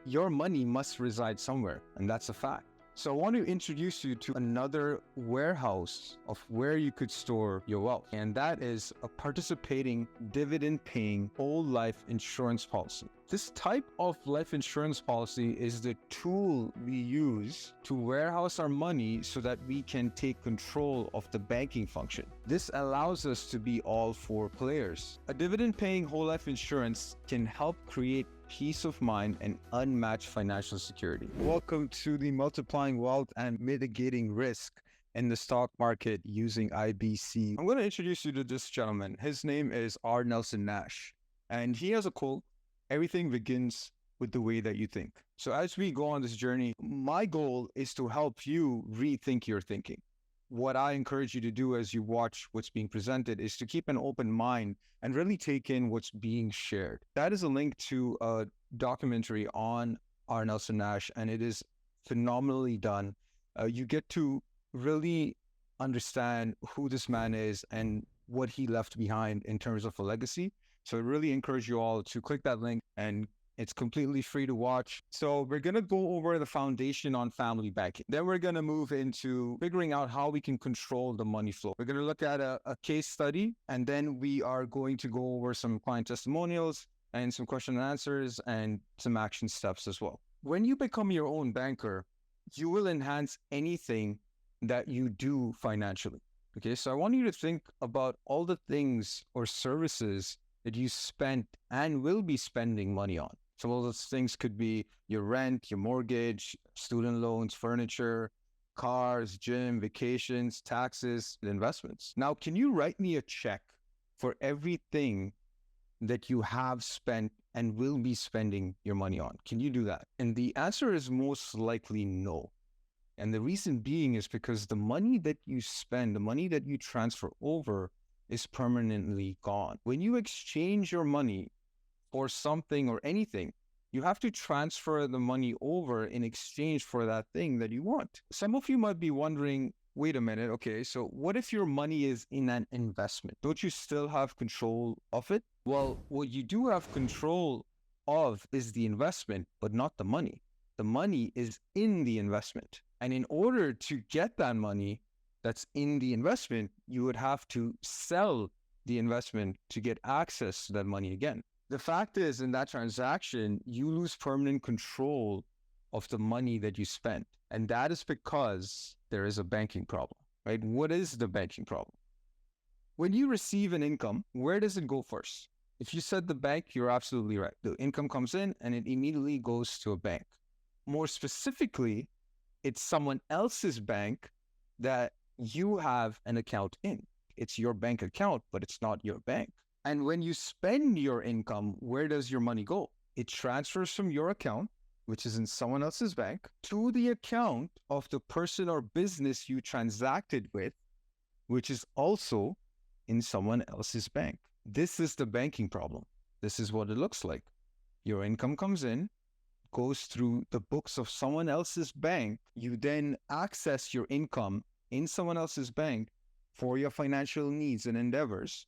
your money must reside somewhere, and that's a fact. So I want to introduce you to another warehouse of where you could store your wealth, and that is a participating dividend-paying whole life insurance policy. This type of life insurance policy is the tool we use to warehouse our money so that we can take control of the banking function. This allows us to be all four players. A dividend-paying whole life insurance can help create peace of mind and unmatched financial security. Welcome to the Multiplying Wealth and Mitigating Risk in the Stock Market using IBC. I'm going to introduce you to this gentleman. His name is Nelson Nash, and he has a quote: "Everything begins with the way that you think." So as we go on this journey, my goal is to help you rethink your thinking. What I encourage you to do as you watch what's being presented is to keep an open mind and really take in what's being shared. That is a link to a documentary on Nelson Nash, and it is phenomenally done. You get to really understand who this man is and what he left behind in terms of a legacy. So I really encourage you all to click that link, and it's completely free to watch. So we're going to go over the foundation on family banking. Then we're going to move into figuring out how we can control the money flow. We're going to look at a case study, and then we are going to go over some client testimonials and some question and answers and some action steps as well. When you become your own banker, you will enhance anything that you do financially. Okay, so I want you to think about all the things or services that you spent and will be spending money on. Some of those things could be your rent, your mortgage, student loans, furniture, cars, gym, vacations, taxes, and investments. Now, can you write me a check for everything that you have spent and will be spending your money on? Can you do that? And the answer is most likely no. And the reason being is because the money that you spend, the money that you transfer over, is permanently gone. When you exchange your money for something or anything, you have to transfer the money over in exchange for that thing that you want. Some of you might be wondering, wait a minute, okay, so what if your money is in an investment? Don't you still have control of it? Well, what you do have control of is the investment, but not the money. The money is in the investment. And in order to get that money that's in the investment, you would have to sell the investment to get access to that money again. The fact is, in that transaction, you lose permanent control of the money that you spent. And that is because there is a banking problem, right? What is the banking problem? When you receive an income, where does it go first? If you said the bank, you're absolutely right. The income comes in and it immediately goes to a bank. More specifically, it's someone else's bank that you have an account in. It's your bank account, but it's not your bank. And when you spend your income, where does your money go? It transfers from your account, which is in someone else's bank, to the account of the person or business you transacted with, which is also in someone else's bank. This is the banking problem. This is what it looks like. Your income comes in, goes through the books of someone else's bank. You then access your income in someone else's bank for your financial needs and endeavors,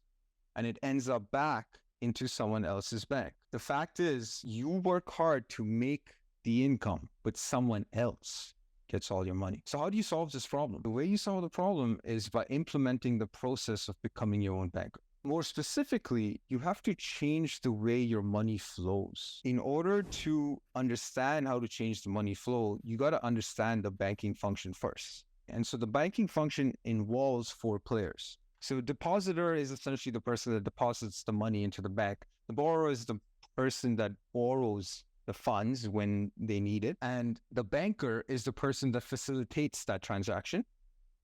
and it ends up back into someone else's bank. The fact is, you work hard to make the income, but someone else gets all your money. So how do you solve this problem? The way you solve the problem is by implementing the process of becoming your own banker. More specifically, you have to change the way your money flows. In order to understand how to change the money flow, you got to understand the banking function first. And so the banking function involves four players. So depositor is essentially the person that deposits the money into the bank. The borrower is the person that borrows the funds when they need it. And the banker is the person that facilitates that transaction.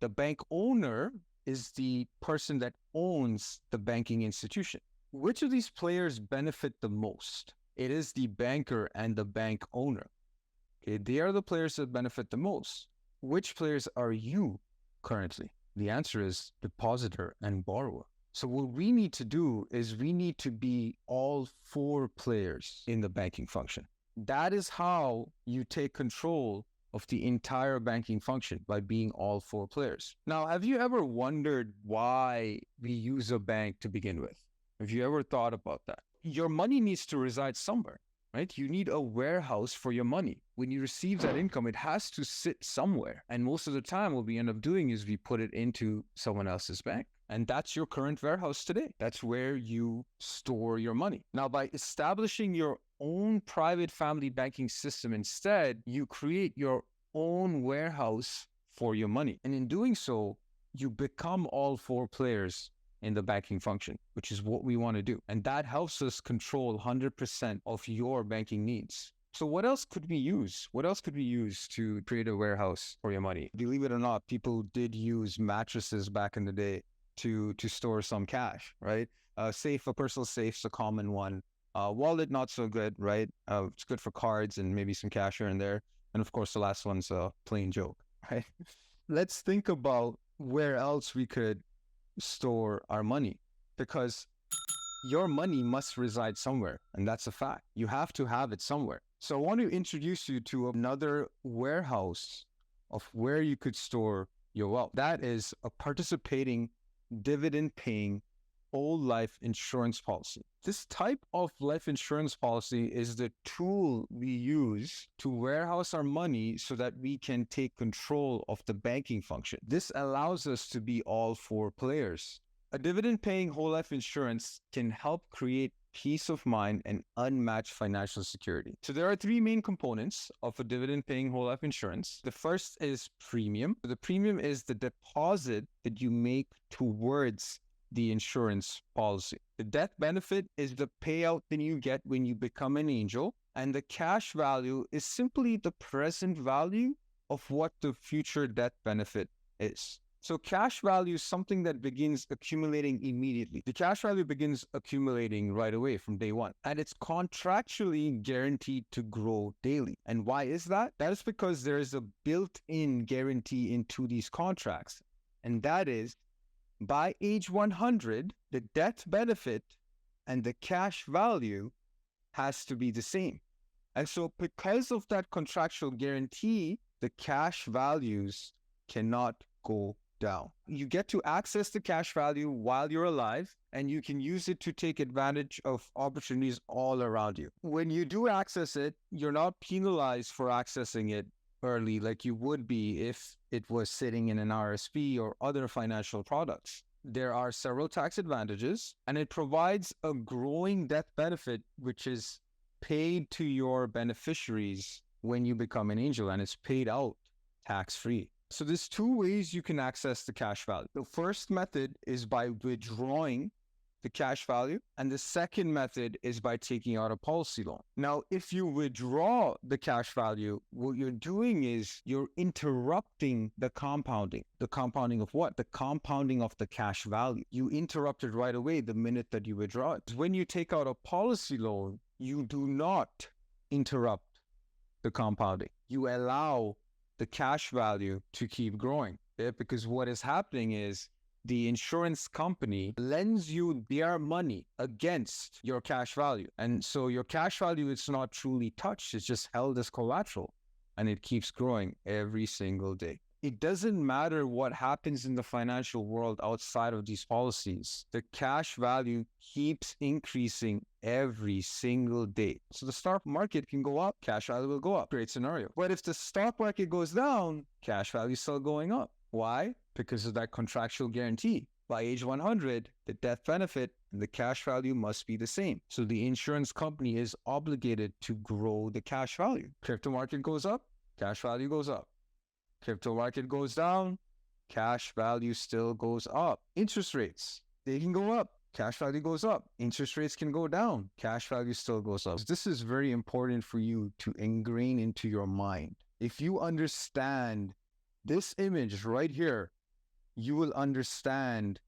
The bank owner is the person that owns the banking institution. Which of these players benefit the most? It is the banker and the bank owner. Okay, they are the players that benefit the most. Which players are you currently? The answer is depositor and borrower. So what we need to do is we need to be all four players in the banking function. That is how you take control of the entire banking function, by being all four players. Now, have you ever wondered why we use a bank to begin with? Have you ever thought about that? Your money needs to reside somewhere, right? You need a warehouse for your money. When you receive that income, it has to sit somewhere. And most of the time, what we end up doing is we put it into someone else's bank. And that's your current warehouse today. That's where you store your money. Now, by establishing your own private family banking system instead, you create your own warehouse for your money. And in doing so, you become all four players in the banking function, which is what we want to do. And that helps us control 100% of your banking needs. So what else could we use? What else could we use to create a warehouse for your money? Believe it or not, people did use mattresses back in the day to store some cash, right? Safe, a personal safe's a common one. Wallet, not so good, right? It's good for cards and maybe some cash here and there. And of course, the last one's a plain joke, right? Let's think about where else we could store our money, because your money must reside somewhere, and that's a fact. You have to have it somewhere. So I want to introduce you to another warehouse of where you could store your wealth. That is a participating, dividend-paying whole life insurance policy. This type of life insurance policy is the tool we use to warehouse our money so that we can take control of the banking function. This allows us to be all four players. A dividend-paying whole life insurance can help create peace of mind and unmatched financial security. So there are three main components of a dividend-paying whole life insurance. The first is premium. The premium is the deposit that you make towards the insurance policy. The death benefit is the payout that you get when you become an angel, and the cash value is simply the present value of what the future death benefit is. So cash value is something that begins accumulating immediately. The cash value begins accumulating right away from day one, and it's contractually guaranteed to grow daily. And why is that? That is because there is a built-in guarantee into these contracts, and that is by age 100, the death benefit and the cash value has to be the same. And so because of that contractual guarantee, the cash values cannot go down. You get to access the cash value while you're alive, and you can use it to take advantage of opportunities all around you. When you do access it, you're not penalized for accessing it early like you would be if it was sitting in an RSP or other financial products. There are several tax advantages, and it provides a growing death benefit, which is paid to your beneficiaries when you become an angel, and it's paid out tax-free. So there's two ways you can access the cash value. The first method is by withdrawing the cash value, and the second method is by taking out a policy loan. Now, if you withdraw the cash value, what you're doing is you're interrupting the compounding. The compounding of what? The compounding of the cash value. You interrupt it right away the minute that you withdraw it. When you take out a policy loan, you do not interrupt the compounding. You allow the cash value to keep growing, because what is happening is the insurance company lends you their money against your cash value. And so your cash value is not truly touched, it's just held as collateral, and it keeps growing every single day. It doesn't matter what happens in the financial world outside of these policies. The cash value keeps increasing every single day. So the stock market can go up, cash value will go up. Great scenario. But if the stock market goes down, cash value is still going up. Why? Because of that contractual guarantee. By age 100, the death benefit and the cash value must be the same. So the insurance company is obligated to grow the cash value. Crypto market goes up, cash value goes up. Crypto market goes down, cash value still goes up. Interest rates, they can go up, cash value goes up. Interest rates can go down, cash value still goes up. This is very important for you to ingrain into your mind. If you understand this image right here, you will understand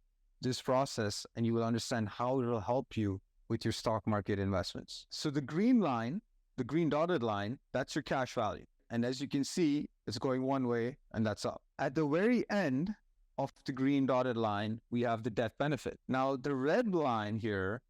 this process, and you will understand how it will help you with your stock market investments. So the green line, the green dotted line, that's your cash value. And as you can see, it's going one way, and that's up. At the very end of the green dotted line, we have the death benefit. Now, the red line here,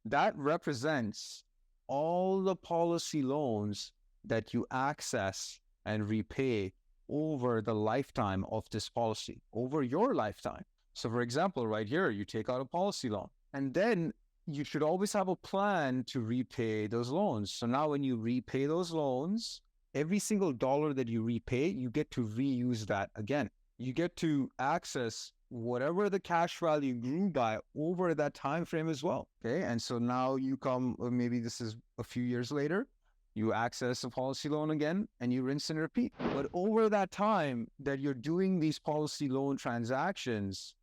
that represents all the policy loans that you access and repay over the lifetime of this policy, over your lifetime. So for example, right here, you take out a policy loan, and then you should always have a plan to repay those loans. So now when you repay those loans, every single dollar that you repay, you get to reuse that again. You get to access whatever the cash value grew by over that time frame as well. Okay. And so now you come, or maybe this is a few years later, you access a policy loan again and you rinse and repeat. But over that time that you're doing these policy loan transactions,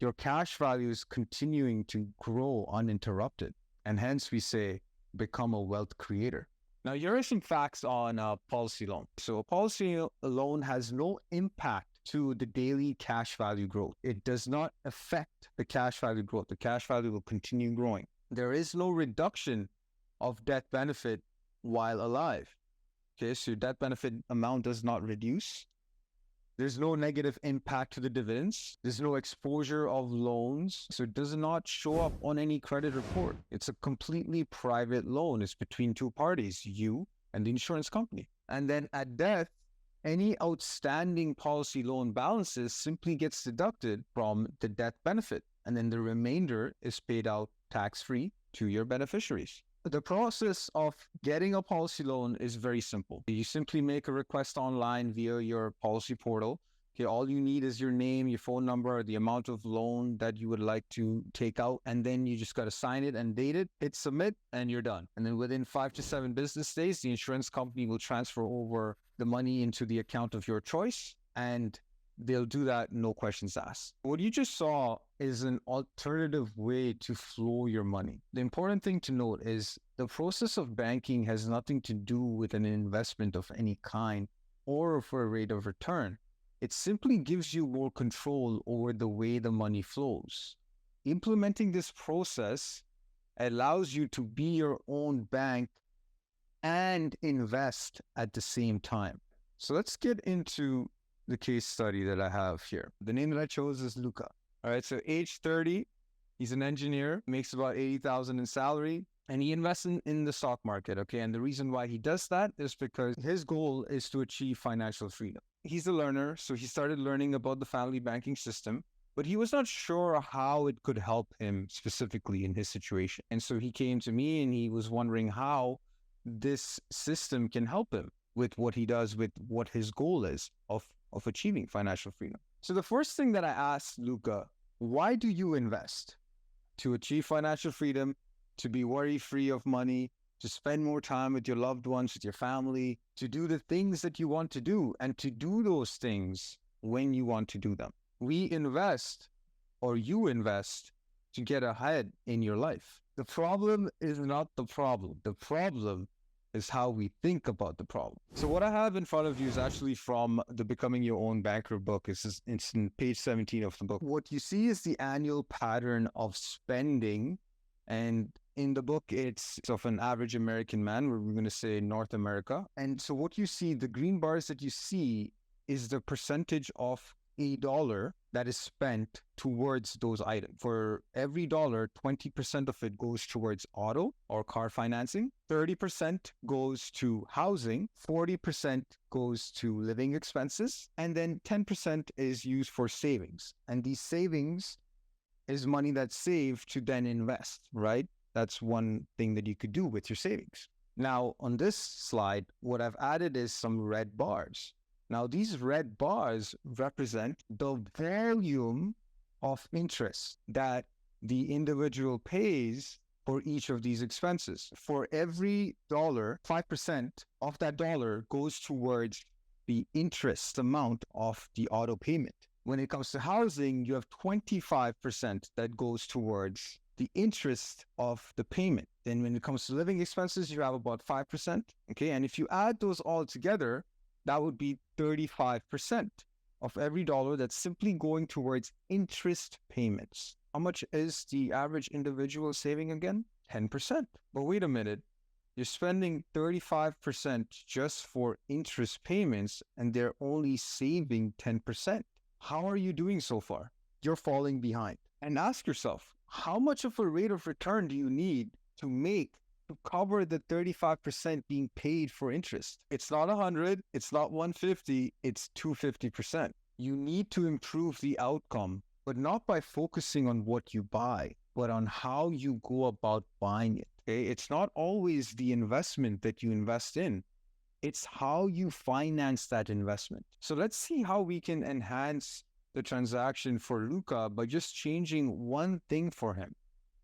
your cash value is continuing to grow uninterrupted. And hence we say, become a wealth creator. Now, here are some facts on a policy loan. So a policy loan has no impact to the daily cash value growth. It does not affect the cash value growth. The cash value will continue growing. There is no reduction of death benefit while alive. Okay, so your death benefit amount does not reduce. There's no negative impact to the dividends. There's no exposure of loans. So it does not show up on any credit report. It's a completely private loan. It's between two parties, you and the insurance company. And then at death, any outstanding policy loan balances simply gets deducted from the death benefit. And then the remainder is paid out tax-free to your beneficiaries. The process of getting a policy loan is very simple. You simply make a request online via your policy portal. Okay, all you need is your name, your phone number, the amount of loan that you would like to take out, and then you just got to sign it and date it, hit submit, and you're done. And then within 5 to 7 business days, the insurance company will transfer over the money into the account of your choice, and they'll do that, no questions asked. What you just saw is an alternative way to flow your money. The important thing to note is the process of banking has nothing to do with an investment of any kind or for a rate of return. It simply gives you more control over the way the money flows. Implementing this process allows you to be your own bank and invest at the same time. So let's get into the case study that I have here. The name that I chose is Luca. All right, so age 30, he's an engineer, makes about $80,000 in salary, and he invests in the stock market, okay? And the reason why he does that is because his goal is to achieve financial freedom. He's a learner, so he started learning about the family banking system, but he was not sure how it could help him specifically in his situation. And so he came to me and he was wondering how this system can help him with what he does, with what his goal is of achieving financial freedom. So the first thing that I asked Luca, why do you invest? To achieve financial freedom, to be worry-free of money, to spend more time with your loved ones, with your family, to do the things that you want to do, and to do those things when you want to do them. We invest, or you invest, to get ahead in your life. The problem is not the problem. The problem is how we think about the problem. So what I have in front of you is actually from the Becoming Your Own Banker book. It's in page 17 of the book. What you see is the annual pattern of spending. And in the book, it's of an average American man, we're going to say North America. And so what you see, the green bars that you see is the percentage of $1 that is spent towards those items. For every dollar, 20% of it goes towards auto or car financing, 30% goes to housing, 40% goes to living expenses, and then 10% is used for savings. And these savings is money that's saved to then invest, right? That's one thing that you could do with your savings. Now, on this slide, what I've added is some red bars. Now, these red bars represent the volume of interest that the individual pays for each of these expenses. For every dollar, 5% of that dollar goes towards the interest amount of the auto payment. When it comes to housing, you have 25% that goes towards the interest of the payment. Then when it comes to living expenses, you have about 5%. Okay, and if you add those all together, that would be 35% of every dollar that's simply going towards interest payments. How much is the average individual saving again? 10%. But wait a minute, you're spending 35% just for interest payments and they're only saving 10%. How are you doing so far? You're falling behind. And ask yourself, how much of a rate of return do you need to make to cover the 35% being paid for interest? It's not 100, it's not 150, it's 250%. You need to improve the outcome but not by focusing on what you buy, but on how you go about buying it. Okay? It's not always the investment that you invest in. It's how you finance that investment. So let's see how we can enhance the transaction for Luca by just changing one thing for him.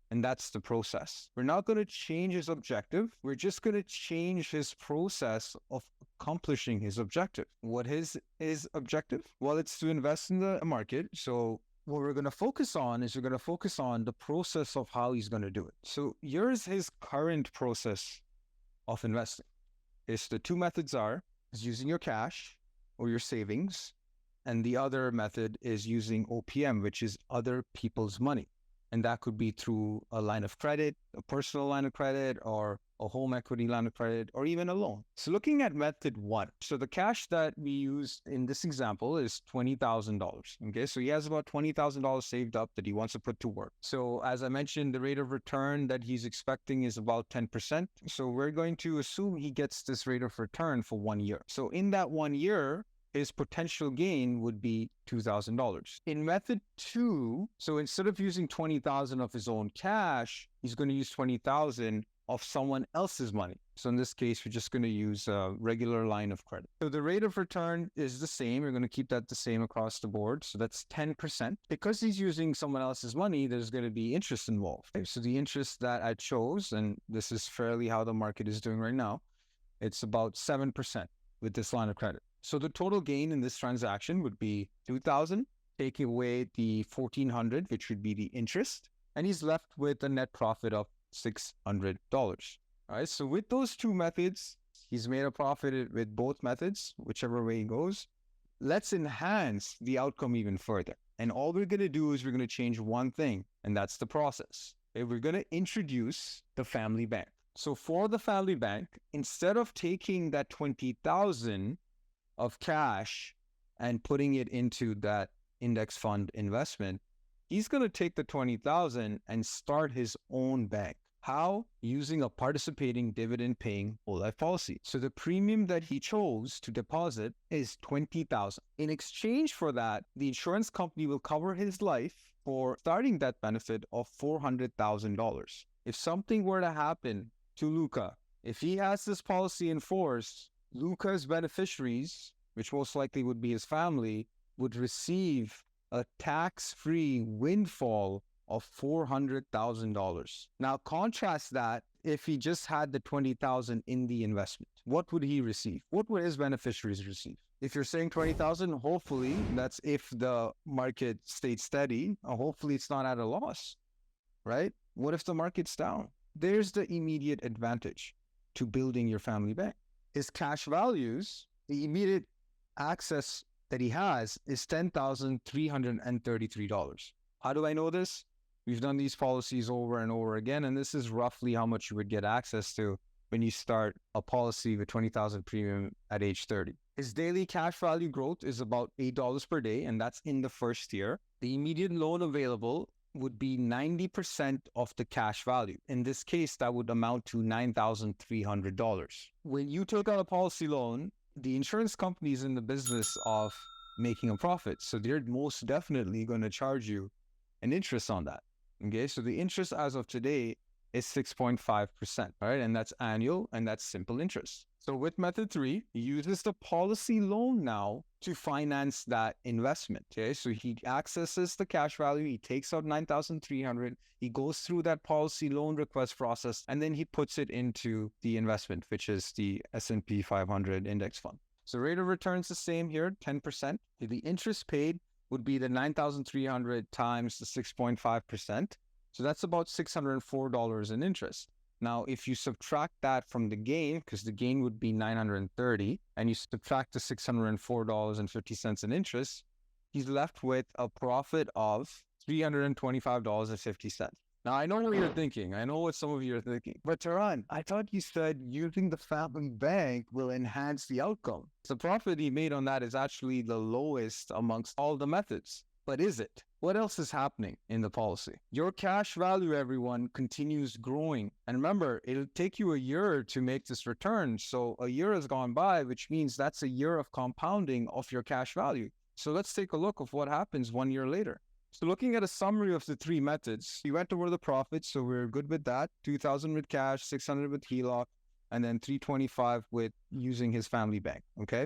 And that's the process. We're not going to change his objective. We're just going to change his process of accomplishing his objective. What is his objective? Well, it's to invest in the market. So what we're going to focus on is we're going to focus on the process of how he's going to do it. So here's his current process of investing. The two methods is using your cash or your savings, and the other method is using OPM, which is other people's money. And that could be through a line of credit, a personal line of credit, or a home equity line of credit, or even a loan. So looking at method one, so the cash that we use in this example is $20,000. Okay, so he has about $20,000 saved up that he wants to put to work. So as I mentioned, the rate of return that he's expecting is about 10%. So we're going to assume he gets this rate of return for 1 year. So in that 1 year, his potential gain would be $2,000. In method two, so instead of using $20,000 of his own cash, he's going to use $20,000 of someone else's money. So in this case, we're just going to use a regular line of credit. So the rate of return is the same. We're going to keep that the same across the board. So that's 10%. Because he's using someone else's money, there's going to be interest involved. Okay, so the interest that I chose, and this is fairly how the market is doing right now, it's about 7% with this line of credit. So the total gain in this transaction would be $2,000, taking away the $1,400, which would be the interest, and he's left with a net profit of $600. All right, so with those two methods, he's made a profit with both methods, whichever way he goes. Let's enhance the outcome even further. And all we're going to do is we're going to change one thing, and that's the process. Okay, we're going to introduce the family bank. So for the family bank, instead of taking that $20,000 of cash and putting it into that index fund investment, he's going to take the $20,000 and start his own bank. How? Using a participating dividend-paying whole life policy. So the premium that he chose to deposit is $20,000. In exchange for that, the insurance company will cover his life for starting that benefit of $400,000. If something were to happen to Luca, if he has this policy enforced, Luca's beneficiaries, which most likely would be his family, would receive a tax-free windfall of $400,000. Now contrast that if he just had the $20,000 in the investment. What would he receive? What would his beneficiaries receive? If you're saying $20,000, hopefully that's if the market stayed steady. Hopefully it's not at a loss, right? What if the market's down? There's the immediate advantage to building your family bank. His cash values, the immediate access that he has is $10,333. How do I know this? We've done these policies over and over again, and this is roughly how much you would get access to when you start a policy with $20,000 premium at age 30. His daily cash value growth is about $8 per day, and that's in the first year. The immediate loan available would be 90% of the cash value. In this case, that would amount to $9,300. When you took out a policy loan, the insurance company is in the business of making a profit. So they're most definitely going to charge you an interest on that. Okay, so the interest as of today is 6.5%, right? And that's annual, and that's simple interest. So with method three, he uses the policy loan now to finance that investment. Okay, so he accesses the cash value, he takes out $9,300, he goes through that policy loan request process, and then he puts it into the investment, which is the S&P 500 index fund. So rate of return is the same here, 10%. The interest paid would be the $9,300 times the 6.5%. So that's about $604 in interest. Now, if you subtract that from the gain, because the gain would be $930, and you subtract the $604.50 in interest, he's left with a profit of $325.50. Now, I know what you're thinking. I know what some of you are thinking. But Taran, I thought you said using the family bank will enhance the outcome. The profit he made on that is actually the lowest amongst all the methods. But is it? What else is happening in the policy? Your cash value, everyone, continues growing. And remember, it'll take you a year to make this return. So a year has gone by, which means that's a year of compounding of your cash value. So let's take a look of what happens 1 year later. So looking at a summary of the three methods, we went over the profits, so we're good with that. 2,000 with cash, 600 with HELOC, and then 325 with using his family bank, okay?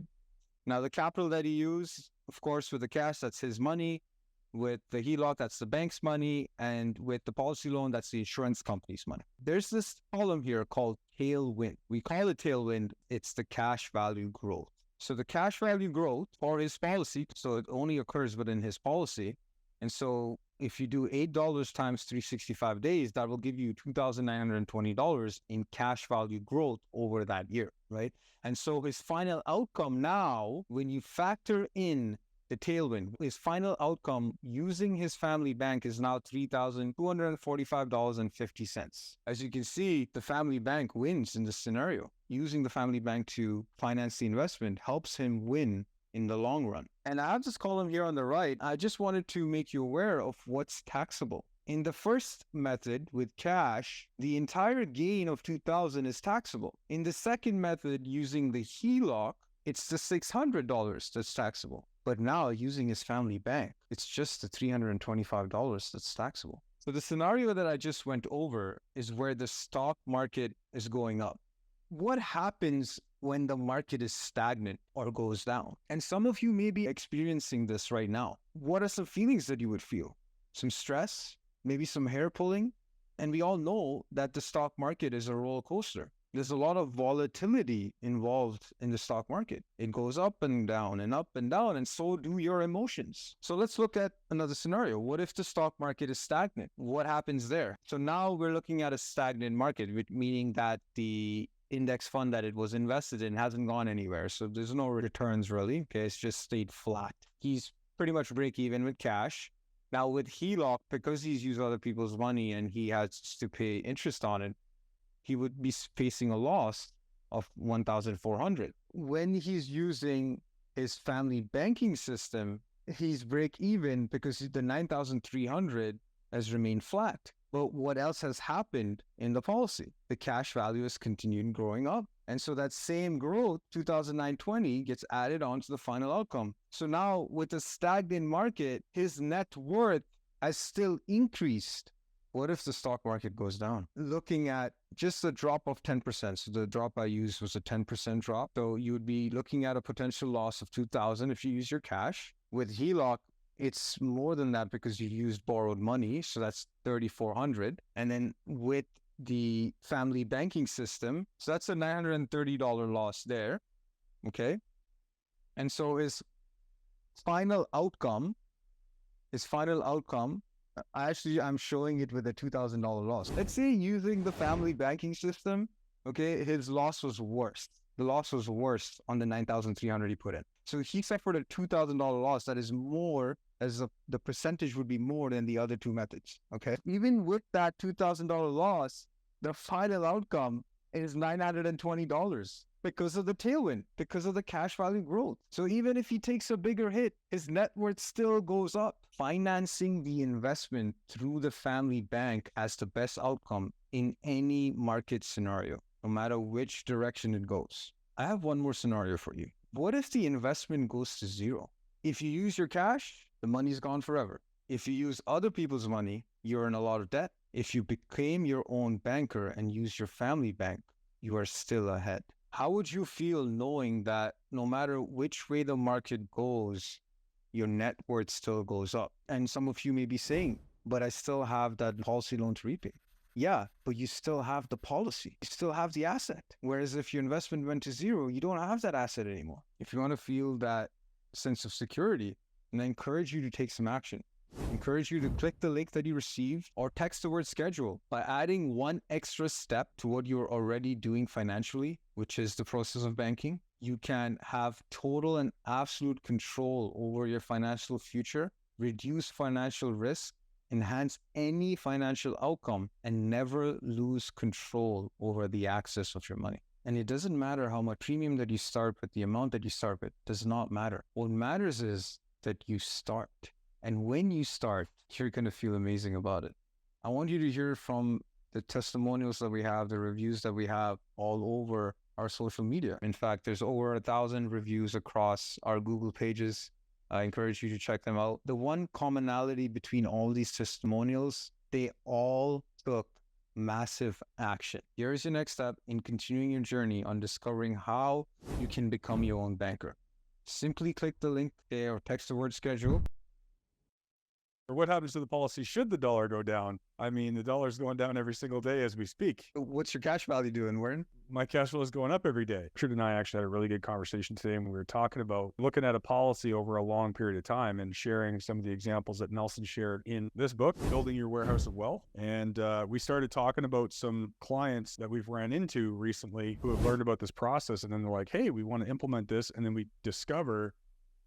Now the capital that he used, of course, with the cash, that's his money. With the HELOC, that's the bank's money. And with the policy loan, that's the insurance company's money. There's this column here called tailwind. We call it tailwind. It's the cash value growth. So the cash value growth for his policy, so it only occurs within his policy. And so if you do $8 times 365 days, that will give you $2,920 in cash value growth over that year, right? And so his final outcome now, when you factor in the tailwind, his final outcome using his family bank is now $3,245.50. As you can see, the family bank wins in this scenario. Using the family bank to finance the investment helps him win in the long run. And I have this column here on the right. I just wanted to make you aware of what's taxable. In the first method with cash, the entire gain of $2,000 is taxable. In the second method using the HELOC, it's the $600 that's taxable. But now using his family bank, it's just the $325 that's taxable. So the scenario that I just went over is where the stock market is going up. What happens when the market is stagnant or goes down? And some of you may be experiencing this right now. What are some feelings that you would feel? Some stress, maybe some hair pulling. And we all know that the stock market is a roller coaster. There's a lot of volatility involved in the stock market. It goes up and down, and so do your emotions. So let's look at another scenario. What if the stock market is stagnant? What happens there? So now we're looking at a stagnant market, meaning that the index fund that it was invested in hasn't gone anywhere. So there's no returns really. Okay, it's just stayed flat. He's pretty much break even with cash. Now with HELOC, because he's used other people's money and he has to pay interest on it, he would be facing a loss of $1,400. When he's using his family banking system, he's break even because the $9,300 has remained flat. But what else has happened in the policy? The cash value has continued growing up. And so that same growth, $2,920, gets added on to the final outcome. So now with a stagnant market, his net worth has still increased. What if the stock market goes down? Looking at just a drop of 10%. So the drop I used was a 10% drop. So you would be looking at a potential loss of $2,000 if you use your cash. With HELOC, it's more than that because you used borrowed money. So that's $3,400. And then with the family banking system, so that's a $930 loss there. Okay. And so his final outcome, I'm showing it with a $2,000 loss. Let's say using the family banking system, okay, his loss was worse. The loss was worse on the $9,300 he put in. So he suffered a $2,000 loss that is more, the percentage would be more than the other two methods, okay? Even with that $2,000 loss, the final outcome is $920 because of the tailwind, because of the cash value growth. So even if he takes a bigger hit, his net worth still goes up. Financing the investment through the family bank has the best outcome in any market scenario, no matter which direction it goes. I have one more scenario for you. What if the investment goes to zero? If you use your cash, the money's gone forever. If you use other people's money, you're in a lot of debt. If you became your own banker and use your family bank, you are still ahead. How would you feel knowing that no matter which way the market goes, your net worth still goes up? And some of you may be saying, but I still have that policy loan to repay. Yeah, but you still have the policy. You still have the asset. Whereas if your investment went to zero, you don't have that asset anymore. If you want to feel that sense of security, then I encourage you to take some action. I encourage you to click the link that you received or text the word schedule. By adding one extra step to what you're already doing financially, which is the process of banking, you can have total and absolute control over your financial future, reduce financial risk, enhance any financial outcome, and never lose control over the access of your money. And it doesn't matter how much premium that you start with, the amount that you start with, does not matter. What matters is that you start. And when you start, you're going to feel amazing about it. I want you to hear from the testimonials that we have, the reviews that we have all over our social media. In fact, there's over 1,000 reviews across our Google pages. I encourage you to check them out. The one commonality between all these testimonials, they all took massive action. Here's your next step in continuing your journey on discovering how you can become your own banker. Simply click the link there or text the word schedule. Or what happens to the policy should the dollar go down? I mean, the dollar's going down every single day as we speak. What's your cash value doing, Warren? My cash flow is going up every day. Richard and I actually had a really good conversation today when we were talking about looking at a policy over a long period of time and sharing some of the examples that Nelson shared in this book, Building Your Warehouse of Wealth. And we started talking about some clients that we've ran into recently who have learned about this process. And then they're like, hey, we want to implement this. And then we discover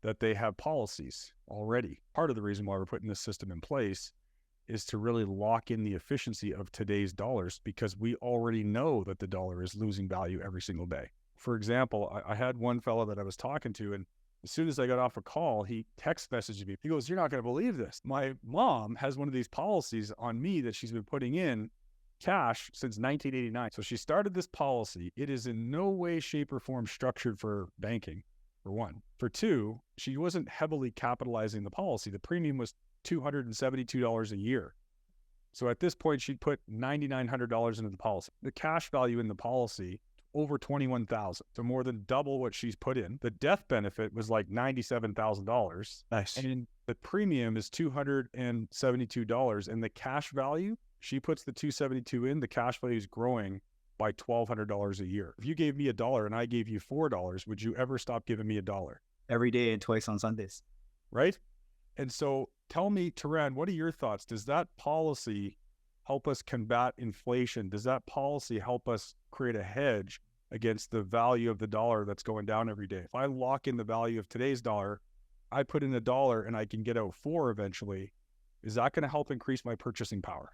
that they have policies already. Part of the reason why we're putting this system in place is to really lock in the efficiency of today's dollars, because we already know that the dollar is losing value every single day. For example, I had one fellow that I was talking to, and as soon as I got off a call, he text messaged me. He goes, "You're not going to believe this. My mom has one of these policies on me that she's been putting in cash since 1989. So she started this policy. It is in no way, shape, or form structured for banking, for one. For two, she wasn't heavily capitalizing the policy. The premium was $272 a year. So at this point, she'd put $9,900 into the policy. The cash value in the policy, over $21,000. So more than double what she's put in. The death benefit was like $97,000. Nice. And the premium is $272. And the cash value, she puts the $272 in, the cash value is growing by $1,200 a year. If you gave me $1 and I gave you $4, would you ever stop giving me $1? Every day and twice on Sundays. Right? And so tell me, Taran, what are your thoughts? Does that policy help us combat inflation? Does that policy help us create a hedge against the value of the dollar that's going down every day? If I lock in the value of today's dollar, I put in $1 and I can get out $4 eventually. Is that going to help increase my purchasing power?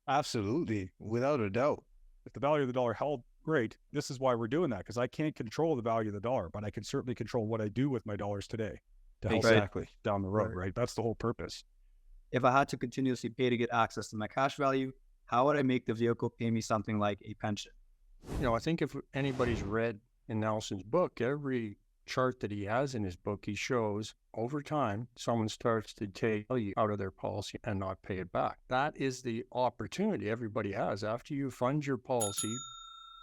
Absolutely, without a doubt. If the value of the dollar held, great. This is why we're doing that, because I can't control the value of the dollar, but I can certainly control what I do with my dollars today to help Exactly. down the road, right? That's the whole purpose. If I had to continuously pay to get access to my cash value, how would I make the vehicle pay me something like a pension? You know, I think if anybody's read in Nelson's book, every chart that he has in his book, he shows over time, someone starts to take value out of their policy and not pay it back. That is the opportunity everybody has. After you fund your policy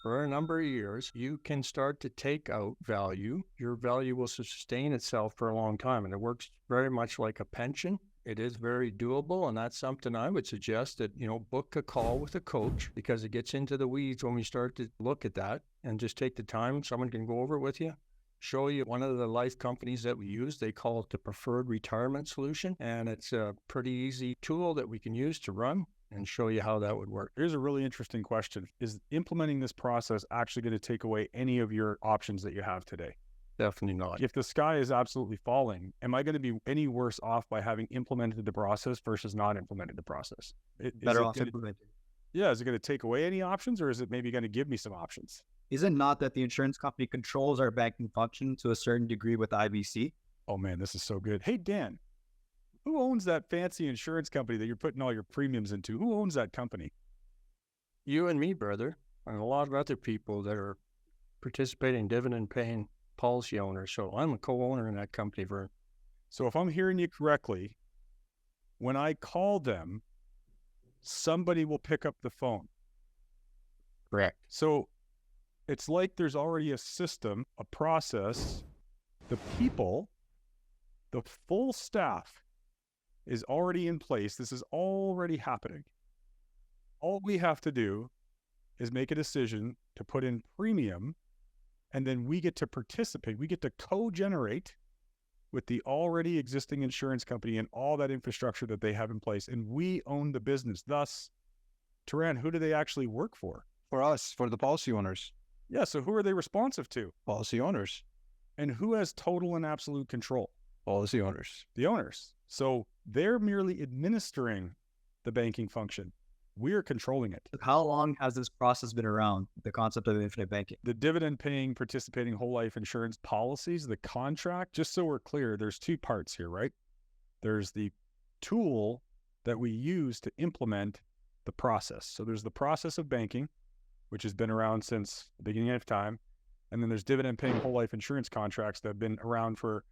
for a number of years, you can start to take out value. Your value will sustain itself for a long time. And it works very much like a pension. It is very doable. And that's something I would suggest that, you know, book a call with a coach, because it gets into the weeds when we start to look at that, and just take the time. Someone can go over it with you. Show you one of the life companies that we use. They call it the preferred retirement solution. And it's a pretty easy tool that we can use to run and show you how that would work. Here's a really interesting question. Is implementing this process actually going to take away any of your options that you have today? Definitely not. If the sky is absolutely falling, am I going to be any worse off by having implemented the process versus not implemented the process? Better off implementing. Yeah, is it going to take away any options, or is it maybe going to give me some options? Is it not that the insurance company controls our banking function to a certain degree with IBC? Oh man, this is so good. Hey, Dan, who owns that fancy insurance company that you're putting all your premiums into? Who owns that company? You and me, brother, and a lot of other people that are participating dividend paying policy owners. So I'm a co-owner in that company, Vern. So if I'm hearing you correctly, when I call them, somebody will pick up the phone. Correct. So it's like there's already a system, a process. The people, the full staff is already in place. This is already happening. All we have to do is make a decision to put in premium, and then we get to participate. We get to co-generate with the already existing insurance company and all that infrastructure that they have in place. And we own the business. Thus, Taran, who do they actually work for? For us, for the policy owners. Yeah, so who are they responsive to? Policy owners. And who has total and absolute control? Policy owners. The owners. So they're merely administering the banking function. We're controlling it. How long has this process been around, the concept of infinite banking? The dividend paying, participating whole life insurance policies, the contract, just so we're clear, there's two parts here, right? There's the tool that we use to implement the process. So there's the process of banking, which has been around since the beginning of time. And then there's dividend paying whole life insurance contracts that have been around for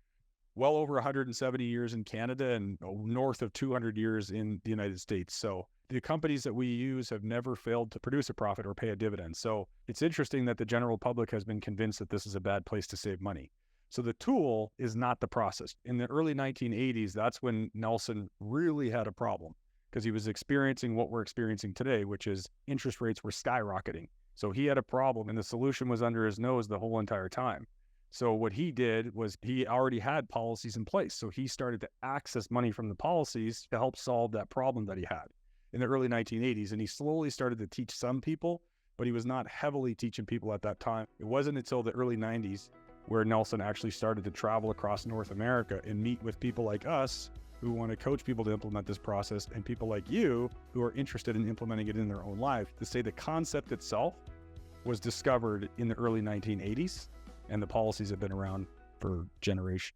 well over 170 years in Canada and north of 200 years in the United States. So the companies that we use have never failed to produce a profit or pay a dividend. So it's interesting that the general public has been convinced that this is a bad place to save money. So the tool is not the process. In the early 1980s, that's when Nelson really had a problem, because he was experiencing what we're experiencing today, which is interest rates were skyrocketing. So he had a problem, and the solution was under his nose the whole entire time. So what he did was he already had policies in place. So he started to access money from the policies to help solve that problem that he had in the early 1980s. And he slowly started to teach some people, but he was not heavily teaching people at that time. It wasn't until the early 90s where Nelson actually started to travel across North America and meet with people like us who want to coach people to implement this process, and people like you who are interested in implementing it in their own life, to say the concept itself was discovered in the early 1980s, and the policies have been around for generations.